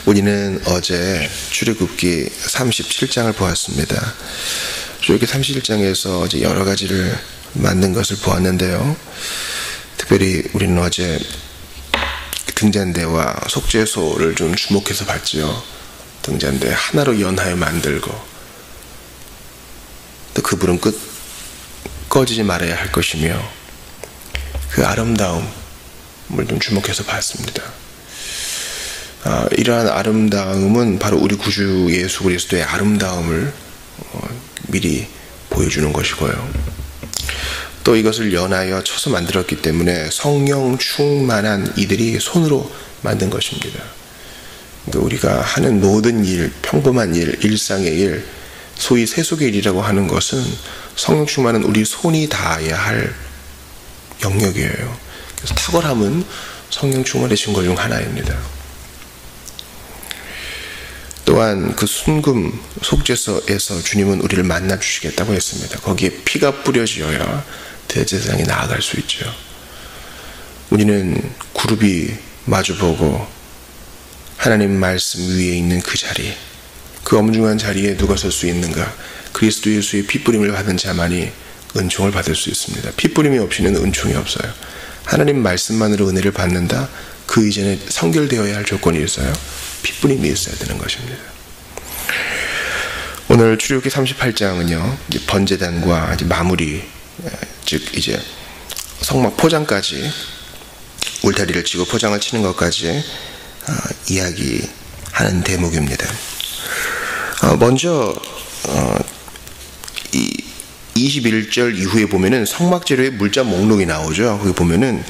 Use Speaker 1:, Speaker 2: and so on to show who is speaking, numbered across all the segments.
Speaker 1: 우리는 어제 출애굽기 37장을 보았습니다. 출애굽기 37장에서 이제 여러 가지를 만든 것을 보았는데요. 특별히 우리는 어제 등잔대와 속죄소를 좀 주목해서 봤죠. 등잔대 하나로 연하여 만들고, 또 그 불은 꺼지지 말아야 할 것이며, 그 아름다움을 좀 주목해서 봤습니다. 이러한 아름다움은 바로 우리 구주 예수 그리스도의 아름다움을 미리 보여주는 것이고요. 또 이것을 연하여 쳐서 만들었기 때문에 성령 충만한 이들이 손으로 만든 것입니다. 그러니까 우리가 하는 모든 일, 평범한 일, 일상의 일, 소위 세속의 일이라고 하는 것은 성령 충만한 우리 손이 닿아야 할 영역이에요. 그래서 탁월함은 성령 충만해진 것 중 하나입니다. 또한 그 순금 속죄소에서 주님은 우리를 만나 주시겠다고 했습니다. 거기에 피가 뿌려지어야 대제사장이 나아갈 수 있죠. 우리는 그룹이 마주보고 하나님 말씀 위에 있는 그 자리, 그 엄중한 자리에 누가 설 수 있는가? 그리스도 예수의 핏뿌림을 받은 자만이 은총을 받을 수 있습니다. 핏뿌림이 없이는 은총이 없어요. 하나님 말씀만으로 은혜를 받는다? 그 이전에 성결되어야 할 조건이 있어요. 핏뿌림이 있어야 되는 것입니다. 오늘 출애굽기 38장은요, 번제단과 마무리, 즉 이제 성막 포장까지, 울타리를 치고 포장을 치는 것까지 이야기하는 대목입니다. 먼저 21절 이후에 보면은 성막 재료의 물자 목록이 나오죠. 거기 보면은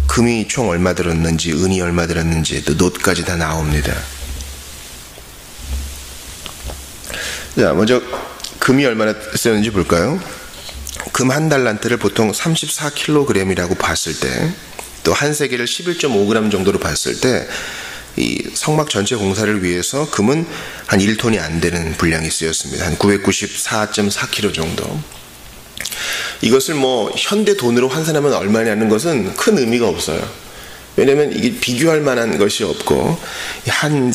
Speaker 1: 금이 총 얼마 들었는지, 은이 얼마 들었는지, 또 놋까지 다 나옵니다. 자, 먼저 금이 얼마나 쓰였는지 볼까요? 금 한 달란트를 보통 34kg이라고 봤을 때, 또 한 세겔을 11.5g 정도로 봤을 때, 이 성막 전체 공사를 위해서 금은 한 1톤이 안 되는 분량이 쓰였습니다. 한 994.4kg 정도. 이것을 현대 돈으로 환산하면 얼마냐는 것은 큰 의미가 없어요. 왜냐하면 이게 비교할 만한 것이 없고, 한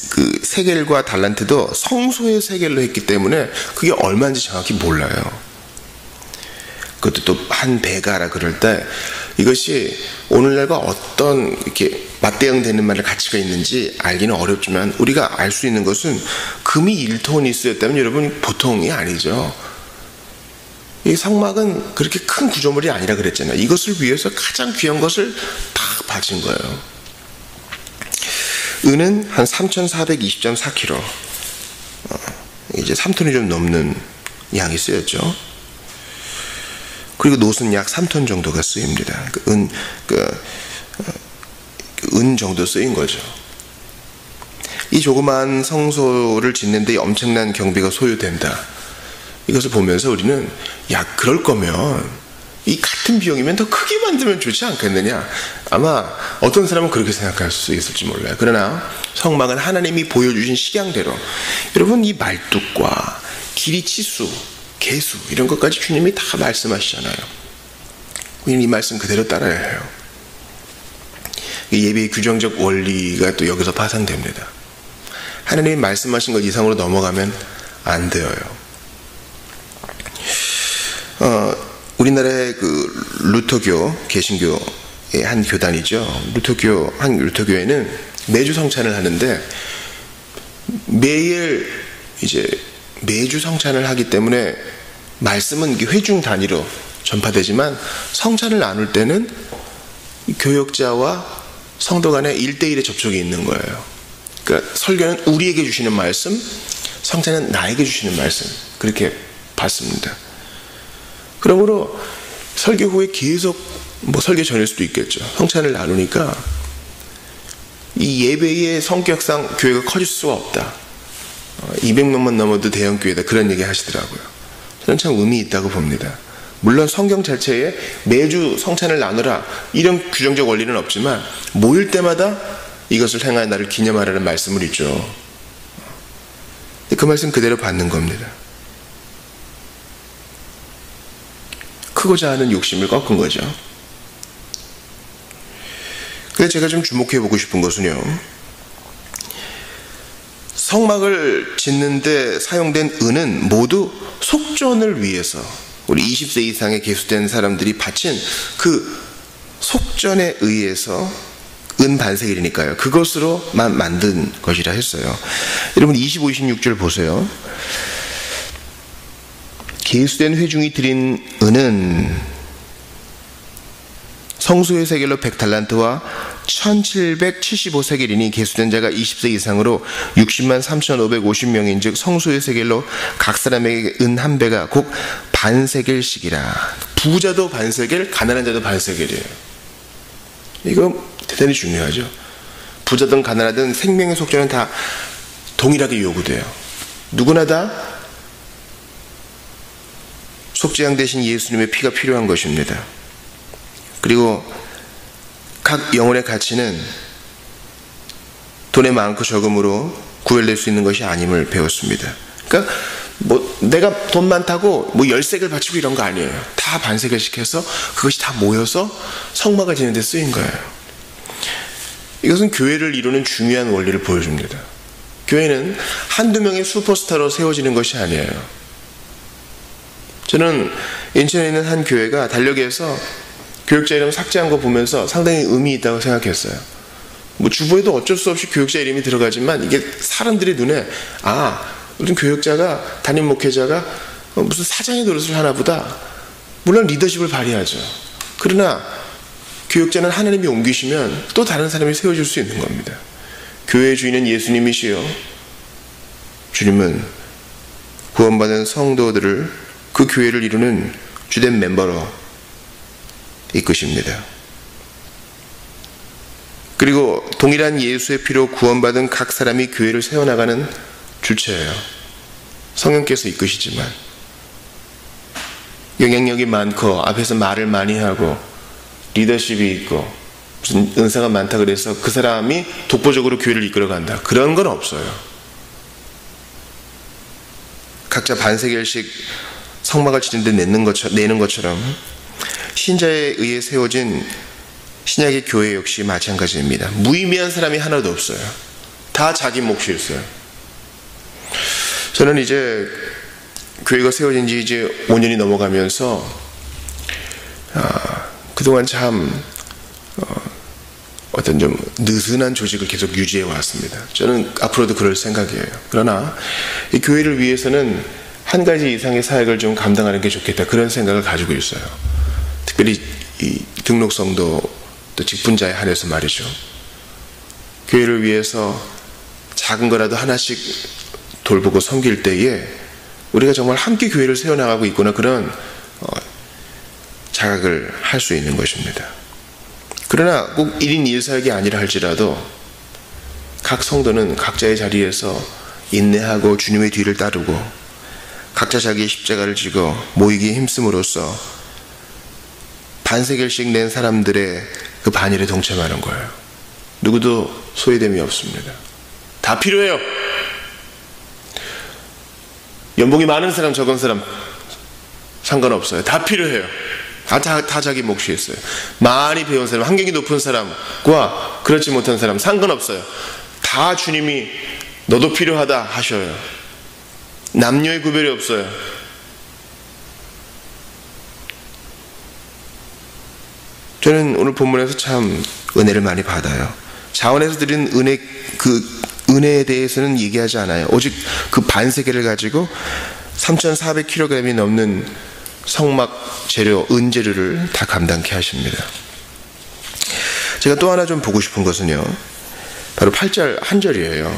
Speaker 1: 그 세겔과 달란트도 성소의 세겔로 했기 때문에 그게 얼마인지 정확히 몰라요. 그것도 또 한 배가라 그럴 때 이것이 오늘날과 어떤 이렇게 맞대응되는 말의 가치가 있는지 알기는 어렵지만, 우리가 알 수 있는 것은 금이 1톤이 쓰였다면 여러분 보통이 아니죠. 이 성막은 그렇게 큰 구조물이 아니라 그랬잖아요. 이것을 위해서 가장 귀한 것을 다 바친 거예요. 은은 한 3,420.4kg, 이제 3톤이 좀 넘는 양이 쓰였죠. 그리고 놋은 약 3톤 정도가 쓰입니다. 은 정도 쓰인 거죠. 이 조그마한 성소를 짓는데 엄청난 경비가 소요된다. 이것을 보면서 우리는, 그럴 거면 이 같은 비용이면 더 크게 만들면 좋지 않겠느냐. 아마 어떤 사람은 그렇게 생각할 수 있을지 몰라요. 그러나 성막은 하나님이 보여주신 식양대로, 여러분 이 말뚝과 길이, 치수, 개수 이런 것까지 주님이 다 말씀하시잖아요. 우리는 이 말씀 그대로 따라야 해요. 예배의 규정적 원리가 또 여기서 파산됩니다. 하나님이 말씀하신 것 이상으로 넘어가면 안 되어요. 우리나라의 그 루터교, 개신교의 한 교단이죠. 루터교회는 매주 성찬을 하는데, 매주 성찬을 하기 때문에 말씀은 회중 단위로 전파되지만, 성찬을 나눌 때는 교역자와 성도 간에 1대1의 접촉이 있는 거예요. 그러니까 설교는 우리에게 주시는 말씀, 성찬은 나에게 주시는 말씀, 그렇게 받습니다. 그러므로 설교 후에 계속 설교 전일 수도 있겠죠. 성찬을 나누니까 이 예배의 성격상 교회가 커질 수가 없다. 200명만 넘어도 대형 교회다, 그런 얘기 하시더라고요. 저는 참 의미 있다고 봅니다. 물론 성경 자체에 매주 성찬을 나누라 이런 규정적 원리는 없지만, 모일 때마다 이것을 행하여 나를 기념하라는 말씀을 있죠. 그 말씀 그대로 받는 겁니다. 크고자 하는 욕심을 꺾은 거죠. 그래서 제가 좀 주목해 보고 싶은 것은요, 성막을 짓는데 사용된 은은 모두 속전을 위해서 우리 20세 이상의 계수된 사람들이 바친 그 속전에 의해서 은 반세겔이니까요. 그것으로만 만든 것이라 했어요. 여러분 25, 26절 보세요. 계수된 회중이 드린 은은 성소의 세겔로 100달란트와 1775세겔이니 계수된 자가 20세 이상으로 60만 3,550명인 즉 성소의 세겔로 각 사람에게 은 한 배가 곧 반세겔씩이라. 부자도 반세겔, 가난한 자도 반세겔이에요. 이거 대단히 중요하죠. 부자든 가난하든 생명의 속전은 다 동일하게 요구돼요. 누구나 다 속죄양 대신 예수님의 피가 필요한 것입니다. 그리고 각 영혼의 가치는 돈의 많고 적음으로 구별될 수 있는 것이 아님을 배웠습니다. 그러니까 내가 돈 많다고 10세겔 바치고 이런 거 아니에요. 다 반세겔씩 해서 그것이 다 모여서 성막을 짓는 데 쓰인 거예요. 이것은 교회를 이루는 중요한 원리를 보여줍니다. 교회는 한두 명의 슈퍼스타로 세워지는 것이 아니에요. 저는 인천에 있는 한 교회가 달력에서 교육자 이름 삭제한 거 보면서 상당히 의미 있다고 생각했어요. 주보에도 어쩔 수 없이 교육자 이름이 들어가지만 이게 사람들의 눈에 무슨 교육자가, 담임 목회자가 무슨 사장의 노릇을 하나 보다. 물론 리더십을 발휘하죠. 그러나 교육자는 하나님이 옮기시면 또 다른 사람이 세워질 수 있는 겁니다. 교회의 주인은 예수님이시요 주님은 구원받은 성도들을 그 교회를 이루는 주된 멤버로 이끄십니다. 그리고 동일한 예수의 피로 구원받은 각 사람이 교회를 세워나가는 주체예요. 성령께서 이끄시지만 영향력이 많고 앞에서 말을 많이 하고 리더십이 있고 무슨 은사가 많다 그래서 그 사람이 독보적으로 교회를 이끌어간다, 그런 건 없어요. 각자 반세겔씩 성막을 짓는 데 내는 것처럼 신자에 의해 세워진 신약의 교회 역시 마찬가지입니다. 무의미한 사람이 하나도 없어요. 다 자기 몫이 있어요. 저는 이제 교회가 세워진 지 이제 5년이 넘어가면서 그동안 참 어떤 좀 느슨한 조직을 계속 유지해 왔습니다. 저는 앞으로도 그럴 생각이에요. 그러나 이 교회를 위해서는 한 가지 이상의 사역을 좀 감당하는 게 좋겠다, 그런 생각을 가지고 있어요. 특별히 이 등록성도 또 직분자에 한해서 말이죠. 교회를 위해서 작은 거라도 하나씩 돌보고 섬길 때에 우리가 정말 함께 교회를 세워나가고 있구나, 그런 자각을 할 수 있는 것입니다. 그러나 꼭 1인 1사역이 아니라 할지라도 각 성도는 각자의 자리에서 인내하고 주님의 뒤를 따르고 각자 자기의 십자가를 지고 모이기에 힘씀으로써 반세겔씩 낸 사람들의 그 반일에 동참하는 거예요. 누구도 소외됨이 없습니다. 다 필요해요. 연봉이 많은 사람 적은 사람 상관없어요. 다 필요해요. 다 자기 몫이 있어요. 많이 배운 사람, 학력이 높은 사람과 그렇지 못한 사람 상관없어요. 다 주님이 너도 필요하다 하셔요. 남녀의 구별이 없어요. 저는 오늘 본문에서 참 은혜를 많이 받아요. 자원에서 드린 은혜에 대해서는 얘기하지 않아요. 오직 그 반세겔을 가지고 3,400kg이 넘는 성막 재료, 은재료를 다 감당케 하십니다. 제가 또 하나 좀 보고 싶은 것은요, 바로 8절 한 절이에요.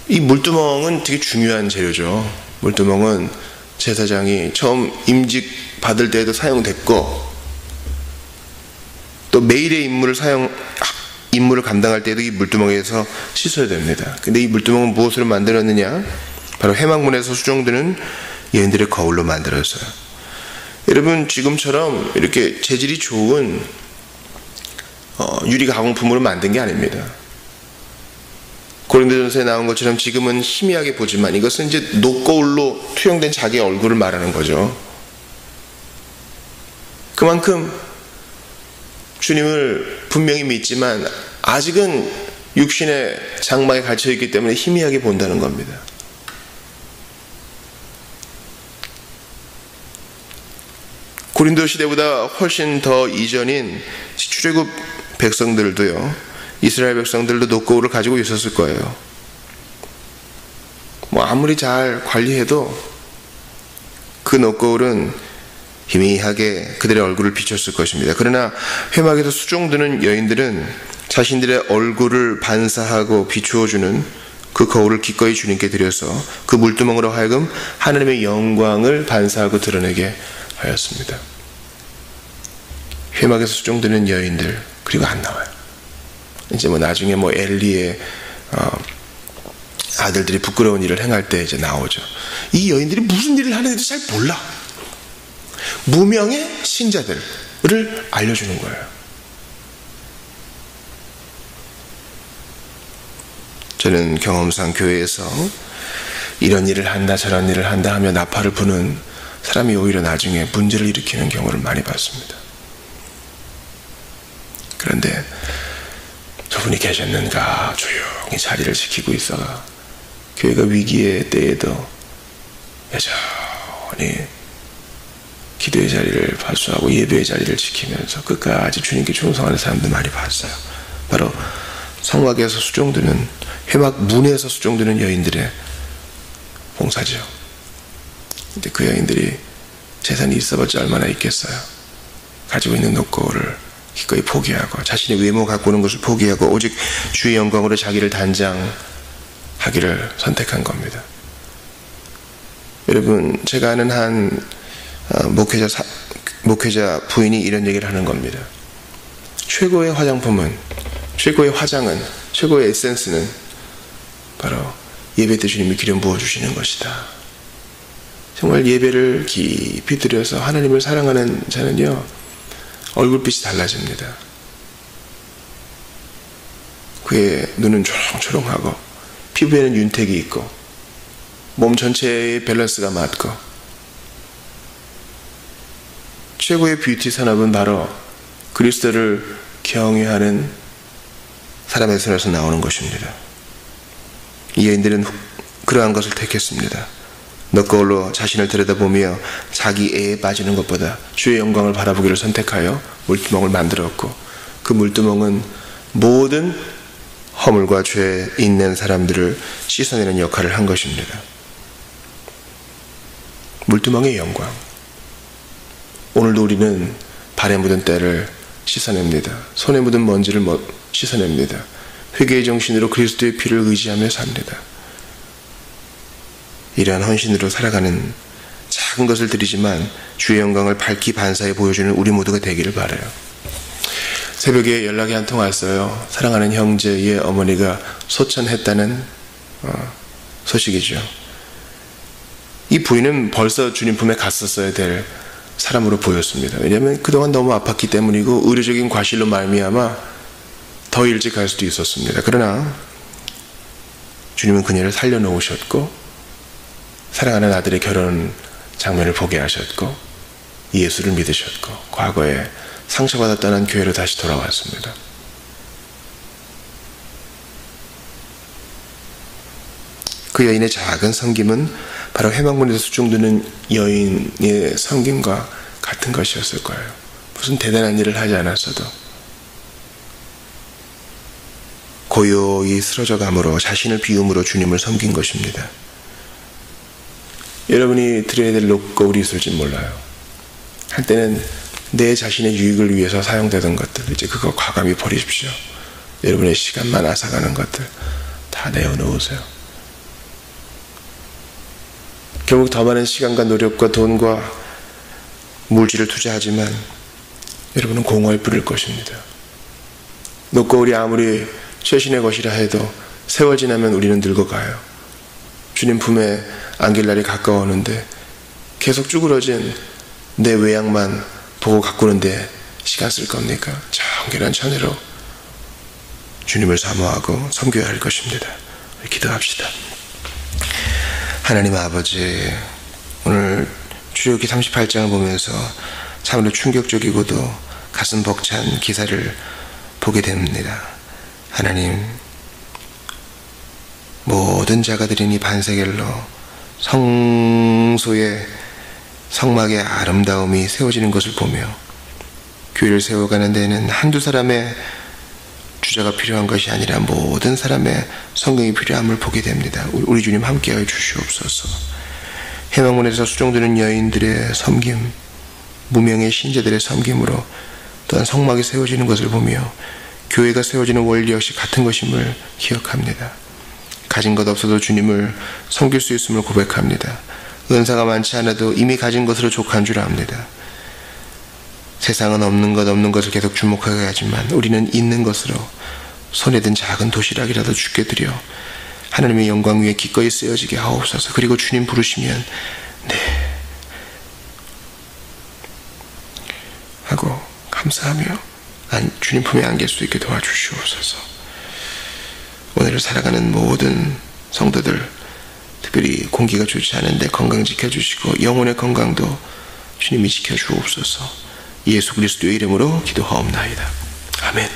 Speaker 1: 이 물두멍은 되게 중요한 재료죠. 물두멍은 제사장이 처음 임직 받을 때에도 사용됐고, 또 매일의 임무를 감당할 때에도 이 물두멍에서 씻어야 됩니다. 근데 이 물두멍은 무엇으로 만들었느냐? 바로 회막문에서 수정되는 여인들의 거울로 만들었어요. 여러분, 지금처럼 이렇게 재질이 좋은 유리 가공품으로 만든 게 아닙니다. 고린도전서에 나온 것처럼 지금은 희미하게 보지만 이것은 이제 녹거울로 투영된 자기의 얼굴을 말하는 거죠. 그만큼 주님을 분명히 믿지만 아직은 육신의 장막에 갇혀있기 때문에 희미하게 본다는 겁니다. 고린도 시대보다 훨씬 더 이전인 출애굽 백성들도요, 이스라엘 백성들도 녹거울을 가지고 있었을 거예요. 아무리 잘 관리해도 그 녹거울은 희미하게 그들의 얼굴을 비췄을 것입니다. 그러나 회막에서 수종드는 여인들은 자신들의 얼굴을 반사하고 비추어주는 그 거울을 기꺼이 주님께 드려서 그 물두멍으로 하여금 하나님의 영광을 반사하고 드러내게 하였습니다. 회막에서 수종드는 여인들, 그리고 안 나와요. 이제 나중에 엘리의 아들들이 부끄러운 일을 행할 때 이제 나오죠. 이 여인들이 무슨 일을 하는지도 잘 몰라. 무명의 신자들을 알려주는 거예요. 저는 경험상 교회에서 이런 일을 한다 저런 일을 한다 하며 나팔을 부는 사람이 오히려 나중에 문제를 일으키는 경우를 많이 봤습니다. 그런데 저분이 계셨는가 조용히 자리를 지키고 있어가 교회가 위기의 때에도 여전히 기도의 자리를 발수하고 예배의 자리를 지키면서 끝까지 주님께 충성하는 사람들 많이 봤어요. 바로 성막에서 수종드는, 회막 문에서 수종드는 여인들의 봉사죠. 근데 그 여인들이 재산이 있어봤자 얼마나 있겠어요. 가지고 있는 녹거울을 기꺼이 포기하고 자신의 외모 갖고 오는 것을 포기하고 오직 주의 영광으로 자기를 단장하기를 선택한 겁니다. 여러분, 제가 아는 한 목회자 부인이 이런 얘기를 하는 겁니다. 최고의 화장품은, 최고의 화장은, 최고의 에센스는 바로 예배 때 주님이 기름 부어주시는 것이다. 정말 예배를 깊이 들여서 하나님을 사랑하는 자는요, 얼굴빛이 달라집니다. 그의 눈은 초롱초롱하고 피부에는 윤택이 있고 몸 전체의 밸런스가 맞고, 최고의 뷰티 산업은 바로 그리스도를 경외하는 사람의 손에서 나오는 것입니다. 이 여인들은 그러한 것을 택했습니다. 녹거울로 자신을 들여다보며 자기 애에 빠지는 것보다 주의 영광을 바라보기를 선택하여 물두멍을 만들었고, 그 물두멍은 모든 허물과 죄에 있는 사람들을 씻어내는 역할을 한 것입니다. 물두멍의 영광. 오늘도 우리는 발에 묻은 때를 씻어냅니다. 손에 묻은 먼지를 씻어냅니다. 회개의 정신으로 그리스도의 피를 의지하며 삽니다. 이러한 헌신으로 살아가는 작은 것을 드리지만 주의 영광을 밝히 반사해 보여주는 우리 모두가 되기를 바라요. 새벽에 연락이 한 통 왔어요. 사랑하는 형제의 어머니가 소천했다는 소식이죠. 이 부인은 벌써 주님 품에 갔었어야 될 사람으로 보였습니다. 왜냐하면 그동안 너무 아팠기 때문이고 의료적인 과실로 말미암아 더 일찍 갈 수도 있었습니다. 그러나 주님은 그녀를 살려놓으셨고 사랑하는 아들의 결혼 장면을 보게 하셨고 예수를 믿으셨고 과거에 상처받았다는 교회로 다시 돌아왔습니다. 그 여인의 작은 섬김은 바로 회막문에서 수종드는 여인의 섬김과 같은 것이었을 거예요. 무슨 대단한 일을 하지 않았어도 고요히 쓰러져감으로 자신을 비움으로 주님을 섬긴 것입니다. 여러분이 드려야 될 녹거울이 있을지 몰라요. 한때는 내 자신의 유익을 위해서 사용되던 것들, 이제 그거 과감히 버리십시오. 여러분의 시간만 앗아가는 것들 다 내어놓으세요. 결국 더 많은 시간과 노력과 돈과 물질을 투자하지만 여러분은 공허에 뿌릴 것입니다. 녹거울이 아무리 최신의 것이라 해도 세월 지나면 우리는 늙어가요. 주님 품에 안길 날이 가까워오는데 계속 쭈그러진 내 외양만 보고 가꾸는데 시간 쓸 겁니까? 정결한 천으로 주님을 사모하고 섬겨야 할 것입니다. 기도합시다. 하나님 아버지, 오늘 출애굽기 38장을 보면서 참으로 충격적이고도 가슴 벅찬 기사를 보게 됩니다. 하나님, 모든 자가 드리니 반세겔로 성소의 성막의 아름다움이 세워지는 것을 보며 교회를 세워가는 데에는 한두 사람의 주자가 필요한 것이 아니라 모든 사람의 성경이 필요함을 보게 됩니다. 우리 주님 함께하여 주시옵소서. 해방문에서 수종드는 여인들의 섬김, 무명의 신자들의 섬김으로 또한 성막이 세워지는 것을 보며 교회가 세워지는 원리 역시 같은 것임을 기억합니다. 가진 것 없어도 주님을 섬길 수 있음을 고백합니다. 은사가 많지 않아도 이미 가진 것으로 족한 줄 압니다. 세상은 없는 것을 계속 주목하게 하지만 우리는 있는 것으로 손에 든 작은 도시락이라도 주께 드려 하나님의 영광 위에 기꺼이 쓰여지게 하옵소서. 그리고 주님 부르시면 네 하고 감사하며 주님 품에 안길 수 있게 도와주시옵소서. 오늘을 살아가는 모든 성도들, 특별히 공기가 좋지 않은데 건강 지켜주시고 영혼의 건강도 주님이 지켜주옵소서. 예수 그리스도의 이름으로 기도하옵나이다. 아멘.